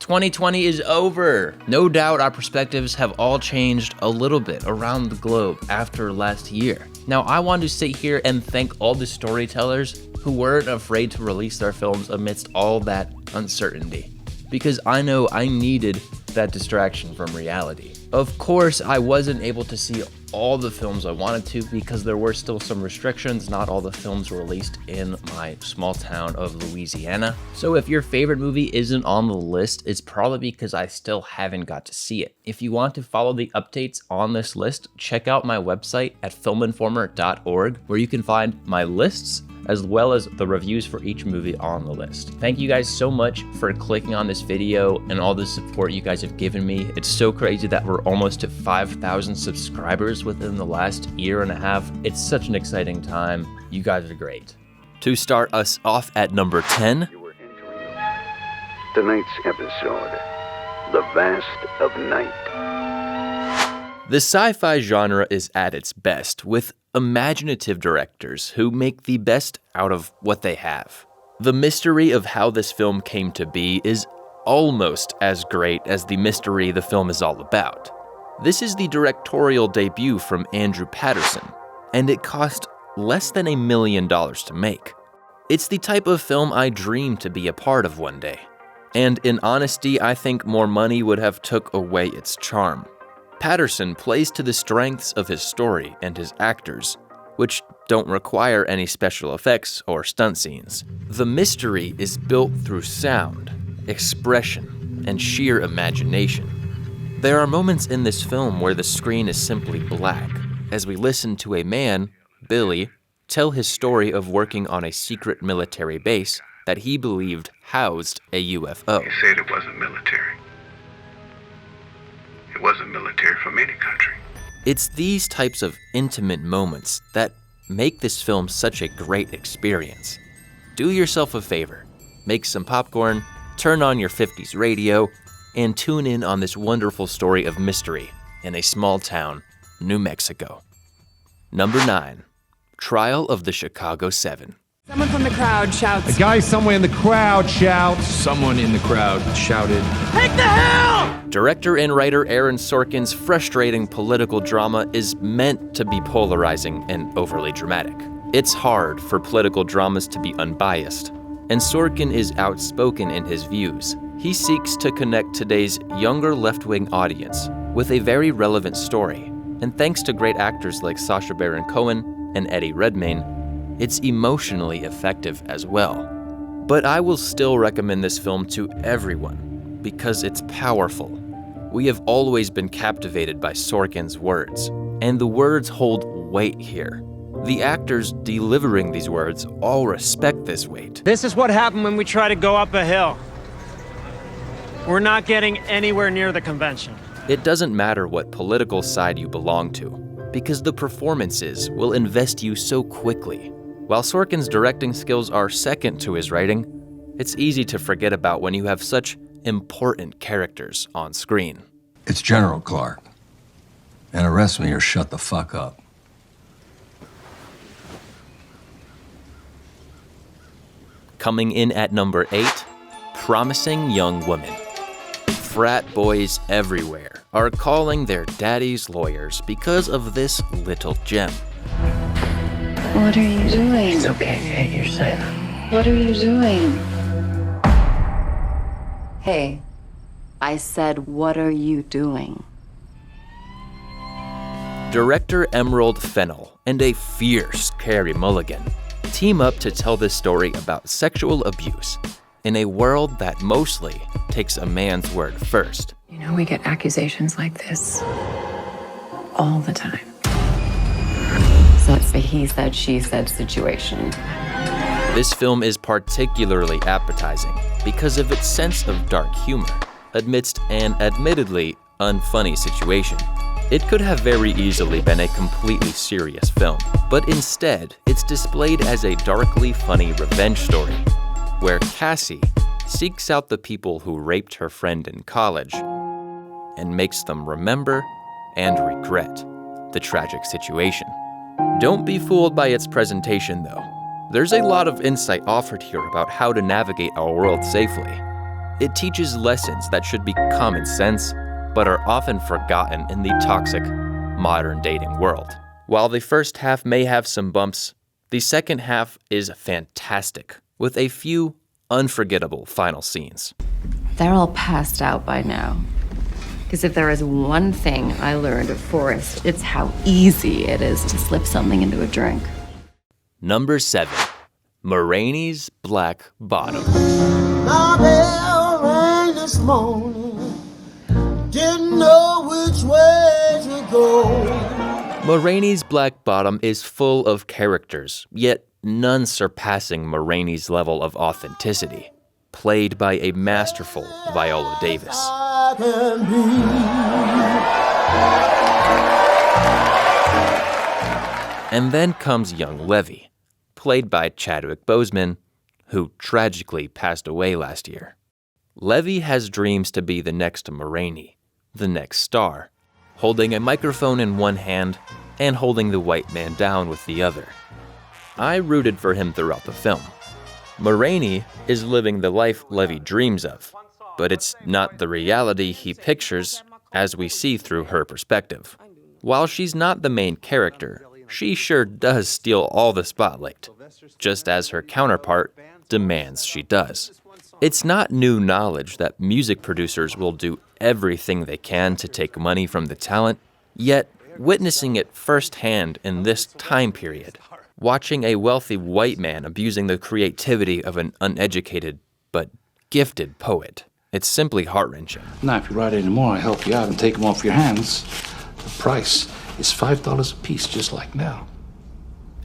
2020 is over. No doubt our perspectives have all changed a little bit around the globe after last year. Now, I want to sit here and thank all the storytellers who weren't afraid to release their films amidst all that uncertainty, because I know I needed that distraction from reality. Of course, I wasn't able to see all the films I wanted to because there were still some restrictions. Not all the films were released in my small town of Louisiana. So if your favorite movie isn't on the list, it's probably because I still haven't got to see it. If you want to follow the updates on this list, check out my website at filminformer.org, where you can find my lists as well as the reviews for each movie on the list. Thank you guys so much for clicking on this video and all the support you guys have given me. It's so crazy that we're almost to 5,000 subscribers within the last year and a half. It's such an exciting time. You guys are great. To start us off at number 10. You were entering tonight's episode, The Vast of Night. The sci-fi genre is at its best, with imaginative directors who make the best out of what they have. The mystery of how this film came to be is almost as great as the mystery the film is all about. This is the directorial debut from Andrew Patterson, and it cost less than $1 million to make. It's the type of film I dream to be a part of one day. And in honesty, I think more money would have took away its charm. Patterson plays to the strengths of his story and his actors, which don't require any special effects or stunt scenes. The mystery is built through sound, expression, and sheer imagination. There are moments in this film where the screen is simply black, as we listen to a man, Billy, tell his story of working on a secret military base that he believed housed a UFO. You said it wasn't military. It wasn't military from any country. It's these types of intimate moments that make this film such a great experience. Do yourself a favor, make some popcorn, turn on your 50s radio, and tune in on this wonderful story of mystery in a small town, New Mexico. Number 9, Trial of the Chicago 7. Someone from the crowd shouts. A guy somewhere in the crowd shouts. Someone in the crowd shouted, Take the hill! Director and writer Aaron Sorkin's frustrating political drama is meant to be polarizing and overly dramatic. It's hard for political dramas to be unbiased, and Sorkin is outspoken in his views. He seeks to connect today's younger left-wing audience with a very relevant story, and thanks to great actors like Sacha Baron Cohen and Eddie Redmayne, it's emotionally effective as well. But I will still recommend this film to everyone because it's powerful. We have always been captivated by Sorkin's words, and the words hold weight here. The actors delivering these words all respect this weight. This is what happened when we try to go up a hill. We're not getting anywhere near the convention. It doesn't matter what political side you belong to, because the performances will invest you so quickly. While Sorkin's directing skills are second to his writing, it's easy to forget about when you have such important characters on screen. It's General Clark. And arrest me or shut the fuck up. Coming in at number 8, Promising Young Woman. Frat boys everywhere are calling their daddy's lawyers because of this little gem. What are you doing? It's okay, hey, you're silent. What are you doing? Hey, I said, what are you doing? Director Emerald Fennell and a fierce Carey Mulligan team up to tell this story about sexual abuse in a world that mostly takes a man's word first. You know, we get accusations like this all the time. So it's a he said, she said situation. This film is particularly appetizing because of its sense of dark humor amidst an admittedly unfunny situation. It could have very easily been a completely serious film, but instead, it's displayed as a darkly funny revenge story, where Cassie seeks out the people who raped her friend in college and makes them remember and regret the tragic situation. Don't be fooled by its presentation, though. There's a lot of insight offered here about how to navigate our world safely. It teaches lessons that should be common sense, but are often forgotten in the toxic, modern dating world. While the first half may have some bumps, the second half is fantastic, with a few unforgettable final scenes. They're all passed out by now. Because if there is one thing I learned at Forest, it's how easy it is to slip something into a drink. Number 7. Ma Rainey's Black Bottom. My bell rang this morning, didn't know which way to go. Ma Rainey's Black Bottom is full of characters, yet none surpassing Ma Rainey's level of authenticity, played by a masterful Viola Davis. And then comes young Levy, played by Chadwick Boseman, who tragically passed away last year. Levy has dreams to be the next Ma Rainey, the next star, holding a microphone in one hand and holding the white man down with the other. I rooted for him throughout the film. Ma Rainey is living the life Levy dreams of, but it's not the reality he pictures as we see through her perspective. While she's not the main character, she sure does steal all the spotlight, just as her counterpart demands she does. It's not new knowledge that music producers will do everything they can to take money from the talent, yet witnessing it firsthand in this time period, watching a wealthy white man abusing the creativity of an uneducated but gifted poet, it's simply heart-wrenching. Now, if you write any more, I'll help you out and take them off your hands. The price is $5 a piece, just like now.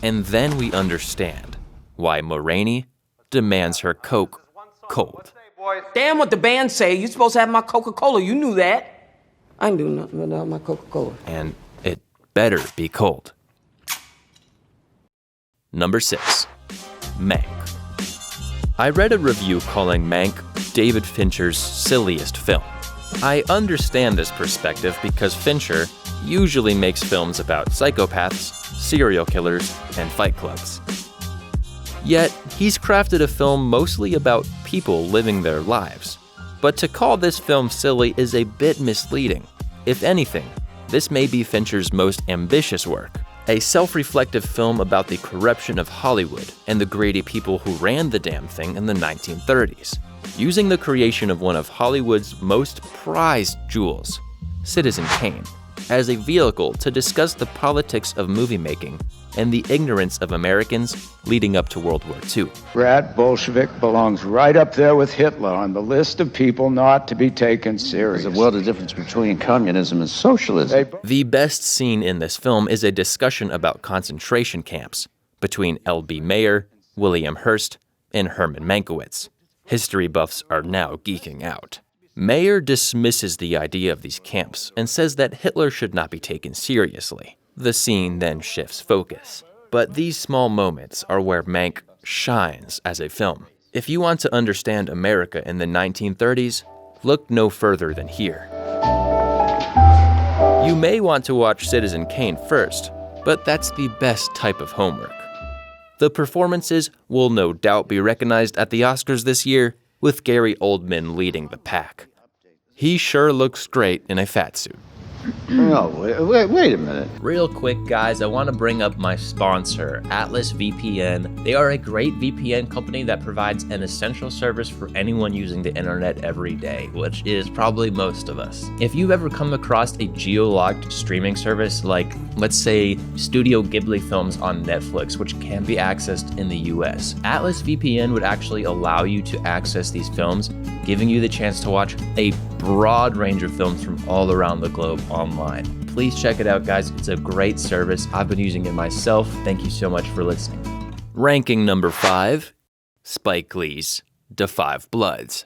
And then we understand why Ma Rainey demands her Coke cold. Damn what the band say. You supposed to have my Coca-Cola. You knew that. I knew nothing without my Coca-Cola. And it better be cold. Number 6. Mank. I read a review calling Mank David Fincher's silliest film. I understand this perspective because Fincher usually makes films about psychopaths, serial killers, and fight clubs. Yet, he's crafted a film mostly about people living their lives. But to call this film silly is a bit misleading. If anything, this may be Fincher's most ambitious work, a self-reflective film about the corruption of Hollywood and the greedy people who ran the damn thing in the 1930s, using the creation of one of Hollywood's most prized jewels, Citizen Kane, as a vehicle to discuss the politics of movie making and the ignorance of Americans leading up to World War II. Rat Bolshevik belongs right up there with Hitler on the list of people not to be taken serious. There's a world of difference between communism and socialism. The best scene in this film is a discussion about concentration camps between L.B. Mayer, William Hearst, and Herman Mankiewicz. History buffs are now geeking out. Mayer dismisses the idea of these camps and says that Hitler should not be taken seriously. The scene then shifts focus. But these small moments are where Mank shines as a film. If you want to understand America in the 1930s, look no further than here. You may want to watch Citizen Kane first, but that's the best type of homework. The performances will no doubt be recognized at the Oscars this year, with Gary Oldman leading the pack. He sure looks great in a fat suit. No, wait a minute. Real quick, guys, I want to bring up my sponsor, Atlas VPN. They are a great VPN company that provides an essential service for anyone using the internet every day, which is probably most of us. If you've ever come across a geo-logged streaming service like, let's say, Studio Ghibli films on Netflix, which can be accessed in the US, Atlas VPN would actually allow you to access these films, giving you the chance to watch a broad range of films from all around the globe online. Please check it out, guys. It's a great service. I've been using it myself. Thank you so much for listening. Ranking number 5, Spike Lee's Da 5 Bloods.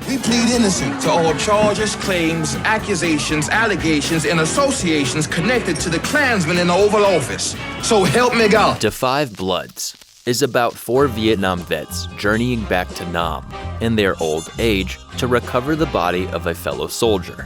We plead innocent to all charges, claims, accusations, allegations, and associations connected to the Klansmen in the Oval Office. So help me God. Da 5 Bloods is about 4 Vietnam vets journeying back to Nam in their old age to recover the body of a fellow soldier.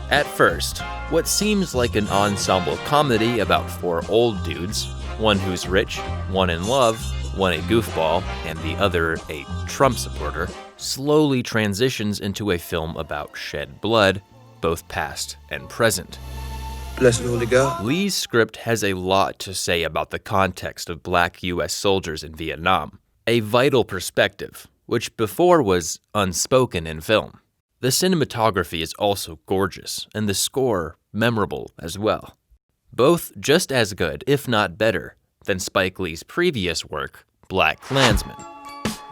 At first, what seems like an ensemble comedy about 4 old dudes, one who's rich, one in love, one a goofball, and the other a Trump supporter, slowly transitions into a film about shed blood, both past and present. Bless the Holy God. Lee's script has a lot to say about the context of black U.S. soldiers in Vietnam, a vital perspective, which before was unspoken in film. The cinematography is also gorgeous, and the score memorable as well. Both just as good, if not better, than Spike Lee's previous work, BlacKkKlansman.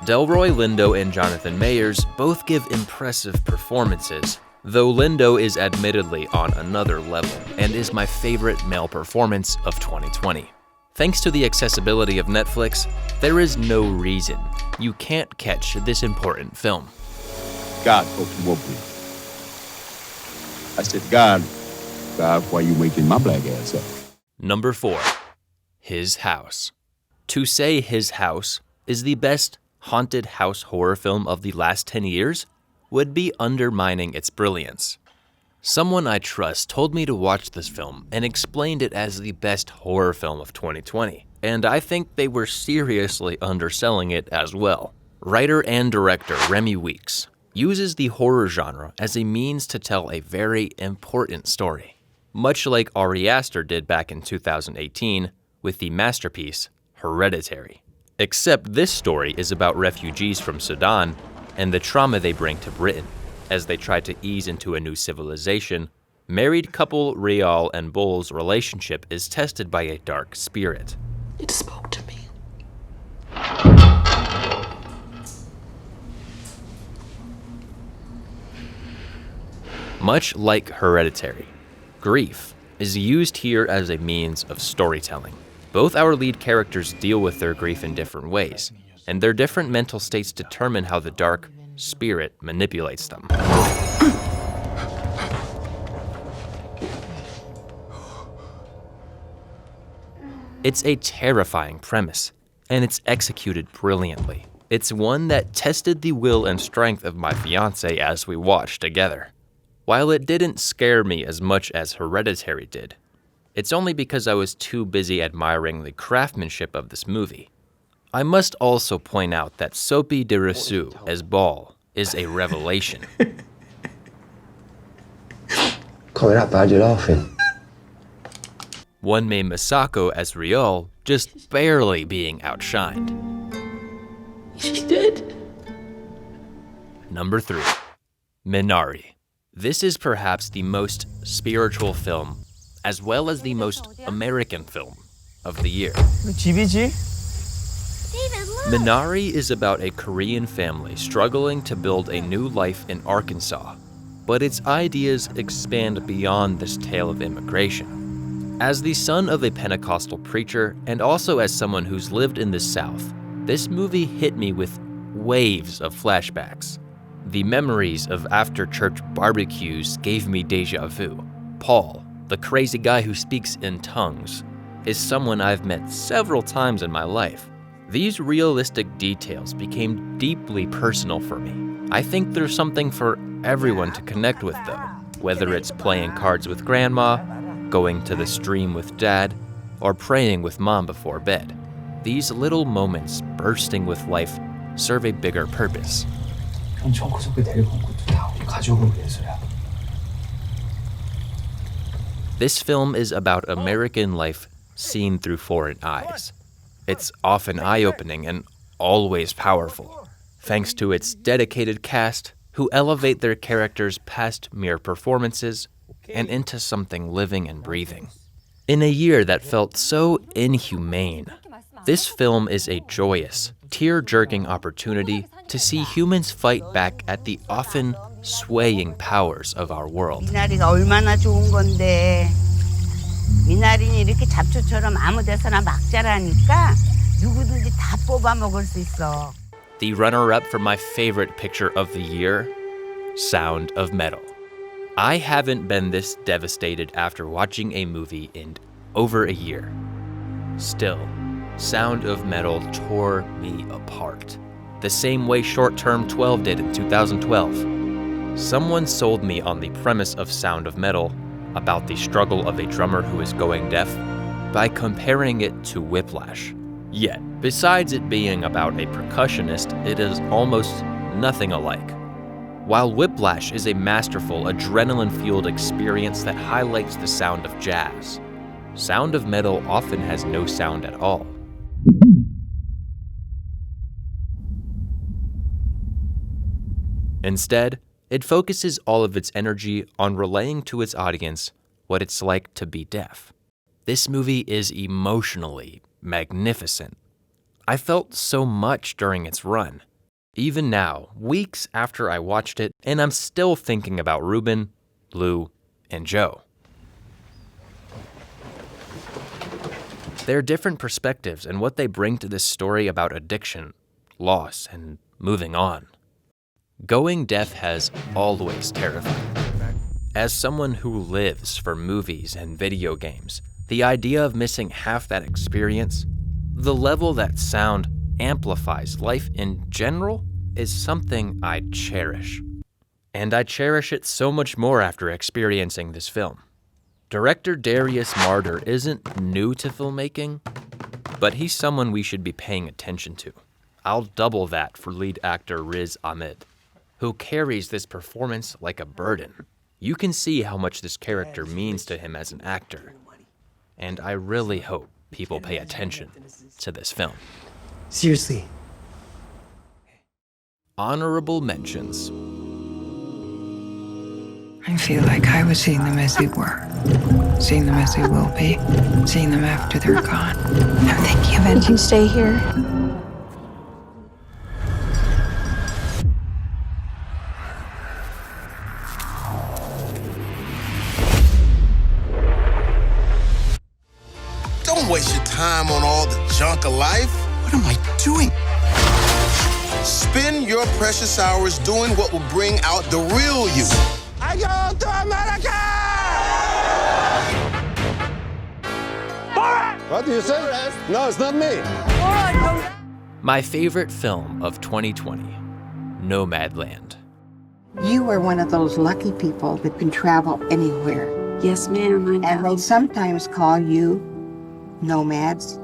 Delroy Lindo and Jonathan Mayers both give impressive performances, though Lindo is admittedly on another level and is my favorite male performance of 2020. Thanks to the accessibility of Netflix, there is no reason you can't catch this important film. God spoke to woke me. I said, God, why you waking my black ass up? Number 4, His House. To say His House is the best haunted house horror film of the last 10 years would be undermining its brilliance. Someone I trust told me to watch this film and explained it as the best horror film of 2020, and I think they were seriously underselling it as well. Writer and director Remy Weeks uses the horror genre as a means to tell a very important story, much like Ari Aster did back in 2018 with the masterpiece Hereditary. Except this story is about refugees from Sudan and the trauma they bring to Britain. As they try to ease into a new civilization, married couple Rial and Bull's relationship is tested by a dark spirit. It spoke to me. Much like Hereditary, grief is used here as a means of storytelling. Both our lead characters deal with their grief in different ways, and their different mental states determine how the dark spirit manipulates them. It's a terrifying premise, and it's executed brilliantly. It's one that tested the will and strength of my fiancé as we watched together. While it didn't scare me as much as Hereditary did, it's only because I was too busy admiring the craftsmanship of this movie. I must also point out that Sophie de Rousseau as Ball is a revelation. One May Masako as Riol just barely being outshined. She did. Number 3, Minari. This is perhaps the most spiritual film, as well as the most American film of the year. Minari is about a Korean family struggling to build a new life in Arkansas, but its ideas expand beyond this tale of immigration. As the son of a Pentecostal preacher, and also as someone who's lived in the South, this movie hit me with waves of flashbacks. The memories of after-church barbecues gave me déjà vu. Paul, the crazy guy who speaks in tongues, is someone I've met several times in my life. These realistic details became deeply personal for me. I think there's something for everyone to connect with though, whether it's playing cards with grandma, going to the stream with dad, or praying with mom before bed. These little moments bursting with life serve a bigger purpose. This film is about American life seen through foreign eyes. It's often eye-opening and always powerful, thanks to its dedicated cast who elevate their characters past mere performances and into something living and breathing. In a year that felt so inhumane, this film is a joyous, tear-jerking opportunity to see humans fight back at the often swaying powers of our world. 미나리가 얼마나 좋은 건데. 미나리는 이렇게 잡초처럼 아무 데서나 막 자라니까 누구든지 다 뽑아 먹을 수 있어. The runner-up for my favorite picture of the year, Sound of Metal. I haven't been this devastated after watching a movie in over a year. Still, Sound of Metal tore me apart, the same way Short Term 12 did in 2012. Someone sold me on the premise of Sound of Metal about the struggle of a drummer who is going deaf by comparing it to Whiplash. Yet, besides it being about a percussionist, it is almost nothing alike. While Whiplash is a masterful, adrenaline-fueled experience that highlights the sound of jazz, Sound of Metal often has no sound at all. Instead, it focuses all of its energy on relaying to its audience what it's like to be deaf. This movie is emotionally magnificent. I felt so much during its run. Even now, weeks after I watched it, and I'm still thinking about Ruben, Lou, and Joe. Their different perspectives and what they bring to this story about addiction, loss, and moving on. Going deaf has always terrified me. As someone who lives for movies and video games, the idea of missing half that experience, the level that sound amplifies life in general, is something I cherish. And I cherish it so much more after experiencing this film. Director Darius Marder isn't new to filmmaking, but he's someone we should be paying attention to. I'll double that for lead actor Riz Ahmed, who carries this performance like a burden. You can see how much this character means to him as an actor, and I really hope people pay attention to this film. Seriously. Honorable mentions. I feel like I was seeing them as they were, seeing them as they will be, seeing them after they're gone. I'm thinking of it. You can stay here. Don't waste your time on all the junk of life. What am I doing? Spend your precious hours doing what will bring out the real you. I go to America! What do you say? No, it's not me. My favorite film of 2020, Nomadland. You are one of those lucky people that can travel anywhere. Yes, ma'am, I know. And they sometimes call you nomads.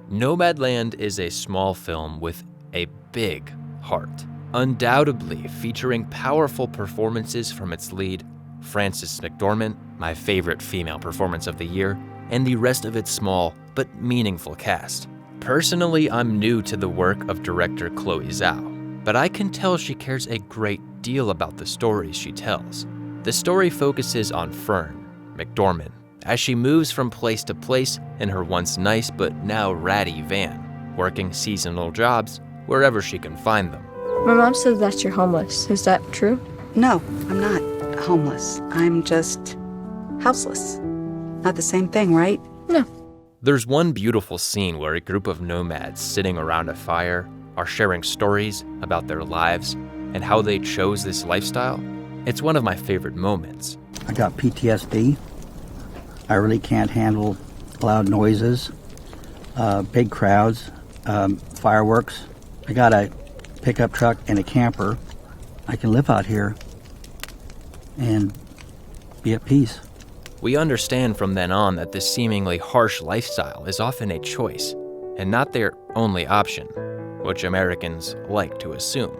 Nomadland is a small film with a big heart, undoubtedly featuring powerful performances from its lead, Frances McDormand, my favorite female performance of the year, and the rest of its small but meaningful cast. Personally, I'm new to the work of director Chloe Zhao, but I can tell she cares a great deal about the stories she tells. The story focuses on Fern, McDormand, as she moves from place to place in her once nice but now ratty van, working seasonal jobs wherever she can find them. My mom says that you're homeless. Is that true? No, I'm not homeless. I'm just houseless. Not the same thing, right? No. There's one beautiful scene where a group of nomads sitting around a fire are sharing stories about their lives and how they chose this lifestyle. It's one of my favorite moments. I got PTSD. I really can't handle loud noises, big crowds, fireworks. I got a pickup truck and a camper. I can live out here and be at peace. We understand from then on that this seemingly harsh lifestyle is often a choice and not their only option, which Americans like to assume.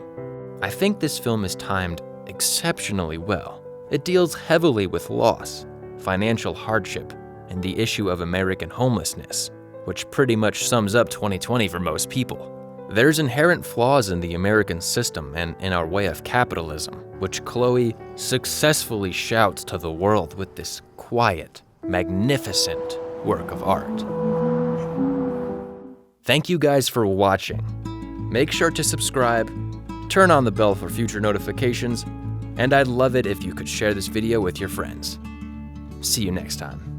I think this film is timed exceptionally well. It deals heavily with loss, financial hardship, and the issue of American homelessness, which pretty much sums up 2020 for most people. There's inherent flaws in the American system and in our way of capitalism, which Chloe successfully shouts to the world with this quiet, magnificent work of art. Thank you guys for watching. Make sure to subscribe, turn on the bell for future notifications, and I'd love it if you could share this video with your friends. See you next time.